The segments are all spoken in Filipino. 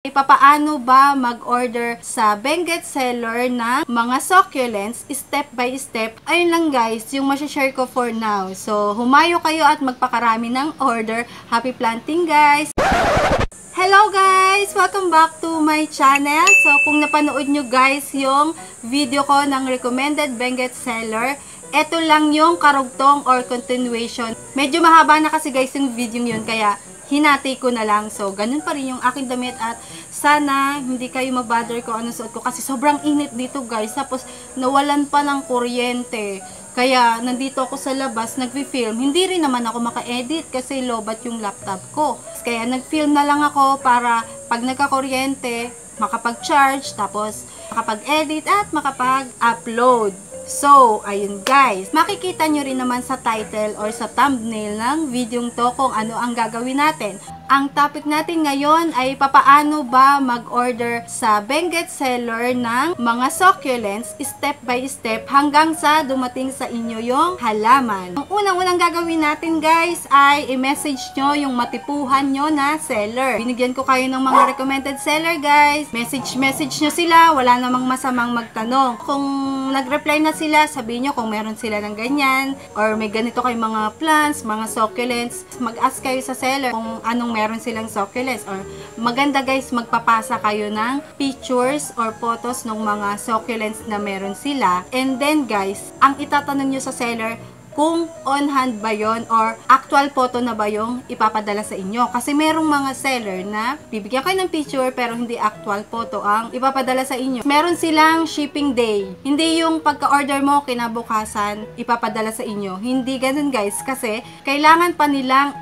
Papaano ba mag-order sa Benguet seller na mga succulents step by step? Ayun lang guys, yung masashare ko for now. So, humayo kayo at magpakarami ng order. Happy planting guys! Hello guys! Welcome back to my channel. So, kung napanood nyo guys yung video ko ng recommended Benguet seller, eto lang yung karugtong or continuation. Medyo mahaba na kasi guys yung video yun, kaya hinati ko na lang. So, ganun pa rin yung aking damit at sana hindi kayo mabother ko anong suot ko kasi sobrang init dito guys. Tapos, nawalan pa ng kuryente. Kaya, nandito ako sa labas, nagfi-film. Hindi rin naman ako maka-edit kasi lobat yung laptop ko. Kaya, nag-film na lang ako para pag nagka-kuryente, makapag-charge, tapos makapag-edit at makapag-upload. So, ayun guys, makikita nyo rin naman sa title or sa thumbnail ng video to kung ano ang gagawin natin. Ang topic natin ngayon ay papaano ba mag-order sa Benguet seller ng mga succulents step by step hanggang sa dumating sa inyo yung halaman. Ang unang-unang gagawin natin guys ay i-message nyo yung matipuhan nyo na seller. Binigyan ko kayo ng mga recommended seller guys. Message nyo sila, wala namang masamang magtanong. Kung nag-reply na sila, sabihin nyo kung meron sila ng ganyan or may ganito kayong mga plants, mga succulents. Mag-ask kayo sa seller kung anong meron silang succulents or maganda guys, magpapasa kayo ng pictures or photos ng mga succulents na meron sila. And then guys, ang itatanong nyo sa seller kung on hand ba yon or actual photo na ba yung ipapadala sa inyo. Kasi merong mga seller na bibigyan kayo ng picture pero hindi actual photo ang ipapadala sa inyo. Meron silang shipping day. Hindi yung pagka-order mo kinabukasan ipapadala sa inyo. Hindi ganun guys kasi kailangan pa nilang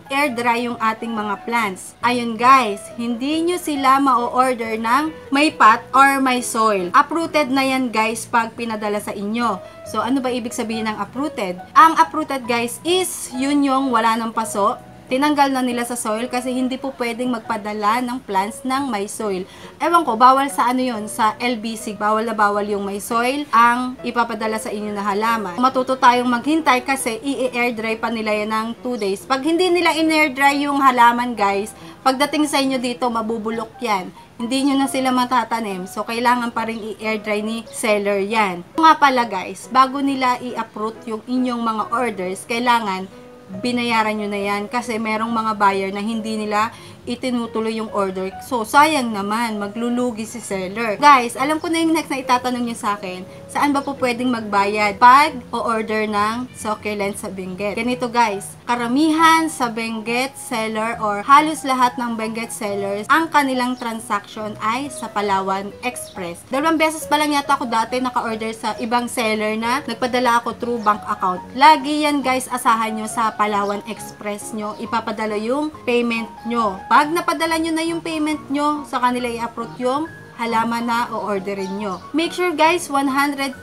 air dry yung ating mga plants. Ayun guys, hindi nyo sila ma-order ng may pot or may soil. Uprooted na yan guys pag pinadala sa inyo. So, ano ba ibig sabihin ng uprooted? Ang uprooted guys is yun yung wala ng paso. Tinanggal na nila sa soil kasi hindi po pwedeng magpadala ng plants ng may soil. Ewan ko, bawal sa ano yun, sa LBC, bawal na bawal yung may soil ang ipapadala sa inyo na halaman. Matuto tayong maghintay kasi i-air dry pa nila yan ng 2 days. Pag hindi nila in-air dry yung halaman guys, pagdating sa inyo dito, mabubulok yan. Hindi nyo na sila matatanim. So, kailangan pa rin i-air dry ni seller yan. Nga pala guys, bago nila i-uproot yung inyong mga orders, kailangan binayaran nyo na yan kasi merong mga buyer na hindi nila itinutuloy yung order. So, sayang naman, maglulugi si seller. Guys, alam ko na yung next na itatanong nyo sa akin, saan ba po pwedeng magbayad pag o-order ng succulents sa Benguet? Ganito guys, karamihan sa Benguet seller or halos lahat ng Benguet sellers, ang kanilang transaction ay sa Palawan Express. 2 beses pa lang yata ako dati naka-order sa ibang seller na nagpadala ako through bank account. Lagi yan guys, asahan nyo sa Palawan Express nyo, ipapadala yung payment nyo. Pag napadala nyo na yung payment nyo, sa kanila i-approve yung halaman na o-orderin nyo. Make sure guys, 100%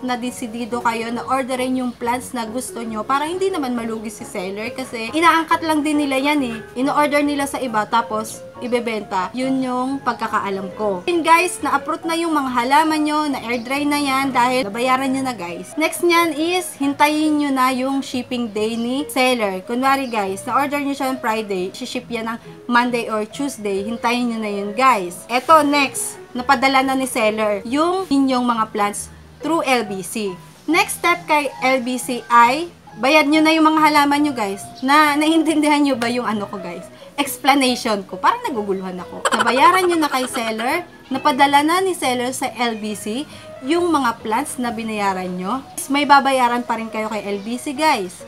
na desidido kayo na orderin yung plants na gusto nyo para hindi naman malugi si seller kasi inaangkat lang din nila yan eh. Ino-order nila sa iba tapos ibebenta. Yun yung pagkakaalam ko. And guys, na-approve na yung mga halaman nyo, na air dry na yan dahil nabayaran nyo na guys. Next nyan is, hintayin nyo na yung shipping day ni seller. Kunwari guys, na-order nyo siya on Friday, ship yan ng Monday or Tuesday, hintayin nyo na yun guys. Eto, next, napadala na ni seller yung inyong mga plants through LBC. Next step kay LBC ay, bayad nyo na yung mga halaman nyo guys. Naintindihan nyo ba yung ano ko guys? Explanation ko. Parang naguguluhan ako. Nabayaran nyo na kay seller, napadala na ni seller sa LBC yung mga plants na binayaran nyo. May babayaran pa rin kayo kay LBC guys.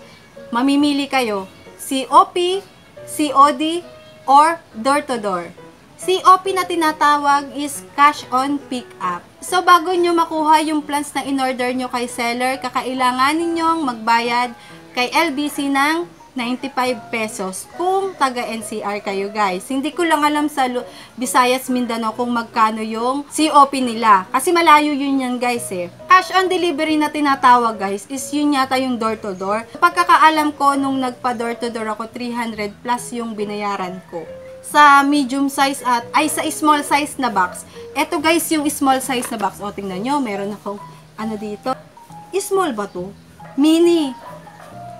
Mamimili kayo, COP, COD, or door-to-door. COP na tinatawag is cash on pick-up. So, bago nyo makuha yung plants na in-order nyo kay seller, kakailanganin nyo magbayad kay LBC ng 95 pesos kung taga-NCR kayo guys. Hindi ko lang alam sa Visayas, Mindanao kung magkano yung COP nila. Kasi malayo yun yan guys eh. Cash on delivery na tinatawag guys is yun yata yung door-to-door. Pagkakaalam ko nung nagpa-door-to-door ako, 300 plus yung binayaran ko. Sa medium size at, ay sa small size na box. Eto guys yung small size na box. O tingnan nyo, meron akong ano dito. Small ba to? Mini.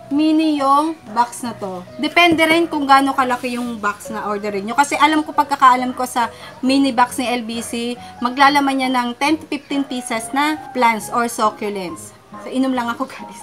mini yung box na to. Depende rin kung gaano kalaki yung box na orderin nyo. Kasi alam ko, pagkakaalam ko sa mini box ni LBC, maglalaman niya ng 10 to 15 pieces na plants or succulents. So, inom lang ako guys.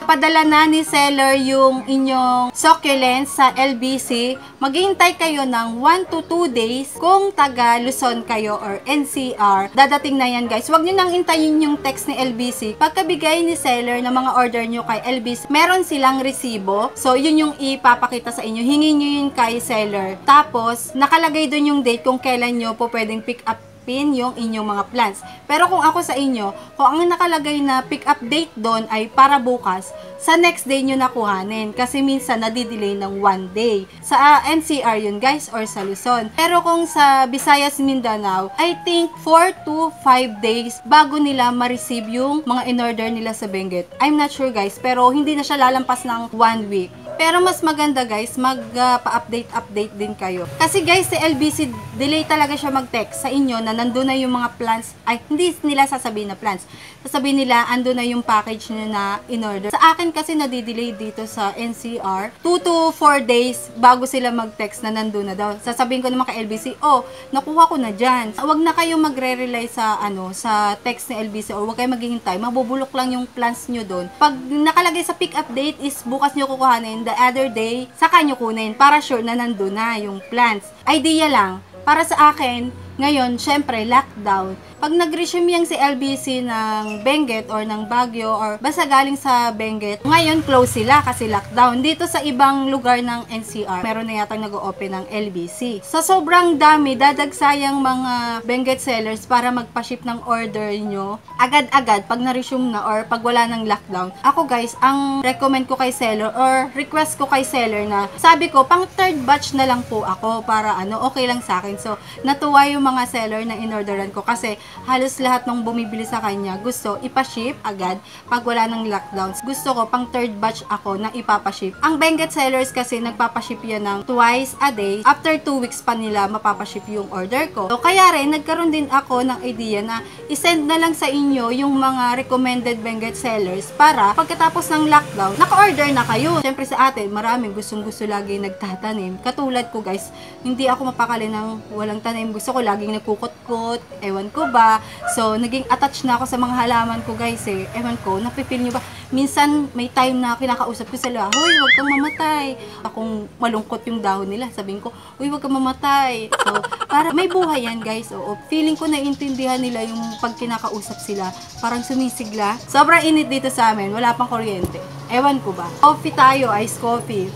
Padala na ni seller yung inyong succulents sa LBC, maghihintay kayo ng 1 to 2 days kung taga Luzon kayo or NCR. Dadating na yan guys. Huwag nyo nang hintayin yung text ni LBC. Pagkabigay ni seller ng mga order nyo kay LBC, meron silang resibo. So, yun yung ipapakita sa inyo. Hingin nyo yun kay seller. Tapos, nakalagay dun yung date kung kailan nyo po pwedeng pick up yung inyong mga plants. Pero kung ako sa inyo, kung ang nakalagay na pick up date doon ay para bukas, sa next day nyo nakuhanin. Kasi minsan nadidelay ng 1 day. Sa NCR yun guys, or sa Luzon. Pero kung sa Visayas, Mindanao, I think 4 to 5 days bago nila ma-receive yung mga in-order nila sa Benguet. I'm not sure guys, pero hindi na siya lalampas ng 1 week. Pero mas maganda guys, pa-update din kayo. Kasi guys, si LBC, delay talaga siya mag-text sa inyo na nandun na yung mga plants. Ay, hindi nila sasabihin na plants. Sasabihin nila, andun na yung package nyo na in-order. Sa akin kasi nadidelay dito sa NCR, 2 to 4 days bago sila mag-text na nandun na daw. Sasabihin ko naman kay LBC, oh, nakuha ko na dyan. Huwag na kayo magre-rely sa, sa text ni LBC or huwag kayo maghihintay. Mabubulok lang yung plants nyo doon. Pag nakalagay sa pick up date is bukas nyo kukuhanin, the other day, saka nyo kunin para sure na nandun na yung plants. Idea lang. Para sa akin, ngayon, syempre, lockdown. Pag nag-resume yung si LBC ng Benguet or ng Baguio or basta galing sa Benguet, ngayon close sila kasi lockdown. Dito sa ibang lugar ng NCR, meron na yatang nag-o-open ng LBC. Sa sobrang dami, dadagsayang mga Benguet sellers para magpa-ship ng order nyo agad-agad pag na-resume na or pag wala ng lockdown. Ako guys, ang recommend ko kay seller or request ko kay seller na sabi ko, pang third batch na lang po ako para okay lang sa akin. So, natuwa yung mga seller na in-orderan ko kasi halos lahat ng bumibili sa kanya gusto ipa-ship agad pag wala ng lockdowns. Gusto ko pang third batch ako na ipapa-ship. Ang Benguet sellers kasi nagpapa-ship yan ng twice a day. After 2 weeks pa nila mapapa-ship yung order ko. So kaya rin nagkaroon din ako ng idea na isend na lang sa inyo yung mga recommended Benguet sellers para pagkatapos ng lockdown, naka-order na kayo. Siyempre sa atin, maraming gustong-gusto lagi nagtatanim. Katulad ko guys, hindi ako mapakali ng walang tanim. Gusto ko laging nagkukot-kot, ewan ko ba. So, naging attached na ako sa mga halaman ko guys eh. Ewan ko, napipil nyo ba? Minsan, may time na kinakausap ko sila, hoy, huwag kang mamatay. Akong malungkot yung dahon nila, sabihin ko, hoy, huwag kang mamatay. So, para may buhay yan guys. Oo, feeling ko naiintindihan nila yung pag kinakausap sila. Parang sumisigla. Sobrang init dito sa amin, wala pang kuryente. Ewan ko ba? Coffee tayo, iced coffee.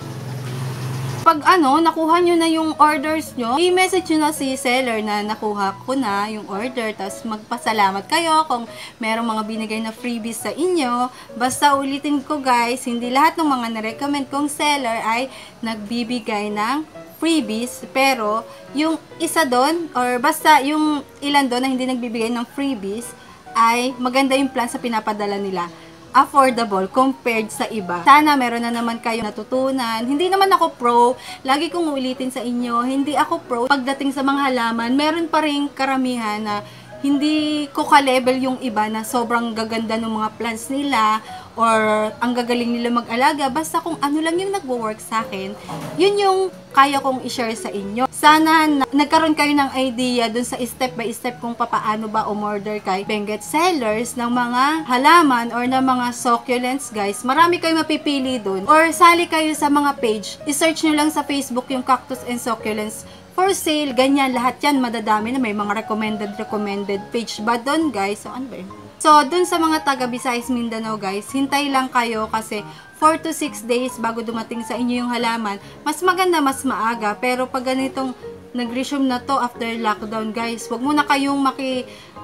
Pag nakuha nyo na yung orders nyo, i-message nyo na si seller na nakuha ko na yung order, tapos magpasalamat kayo kung merong mga binigay na freebies sa inyo. Basta ulitin ko guys, hindi lahat ng mga na-recommend kong seller ay nagbibigay ng freebies, pero yung isa doon, or basta yung ilan doon na hindi nagbibigay ng freebies, ay maganda yung plan sa pinapadala nila. Affordable compared sa iba. Sana meron na naman kayo natutunan. Hindi naman ako pro. Lagi kong ulitin sa inyo, hindi ako pro. Pagdating sa mga halaman, meron pa rin karamihan na hindi ko ka-level yung iba na sobrang gaganda ng mga plants nila or ang gagaling nila mag-alaga. Basta kung ano lang yung nagwo-work sa akin, yun yung kaya kong i-share sa inyo. Sana nagkaroon kayo ng idea dun sa step by step kung paano ba umorder kay Benguet sellers ng mga halaman or ng mga succulents guys. Marami kayo mapipili dun. Or sali kayo sa mga page. I-search nyo lang sa Facebook yung cactus and succulents for sale. Ganyan, lahat yan madadami na may mga recommended page ba dun guys? So ano ba yun? So, dun sa mga taga Visayas Mindanao guys, hintay lang kayo kasi 4 to 6 days bago dumating sa inyo yung halaman. Mas maganda, mas maaga. Pero pag ganitong nag-resume na to after lockdown guys, wag muna kayong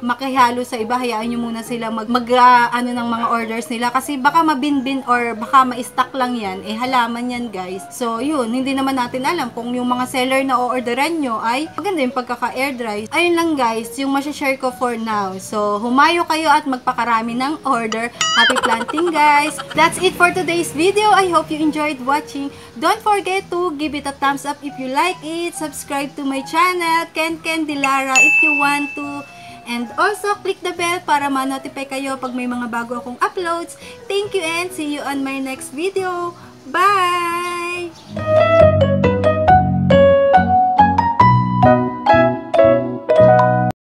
makihalo sa iba, hayaan nyo muna sila ng mga orders nila kasi baka mabinbin or baka ma-stock lang yan, halaman yan guys. So yun, hindi naman natin alam kung yung mga seller na o-orderan nyo ay maganda yung pagkaka-air dry. Ayun lang guys, yung masashare ko for now. So humayo kayo at magpakarami ng order. Happy planting guys! That's it for today's video. I hope you enjoyed watching. Don't forget to give it a thumbs up if you like it. Subscribe to my channel, Ken Dilara, if you want to. And also, click the bell para ma-notify kayo pag may mga bago akong uploads. Thank you and see you on my next video. Bye!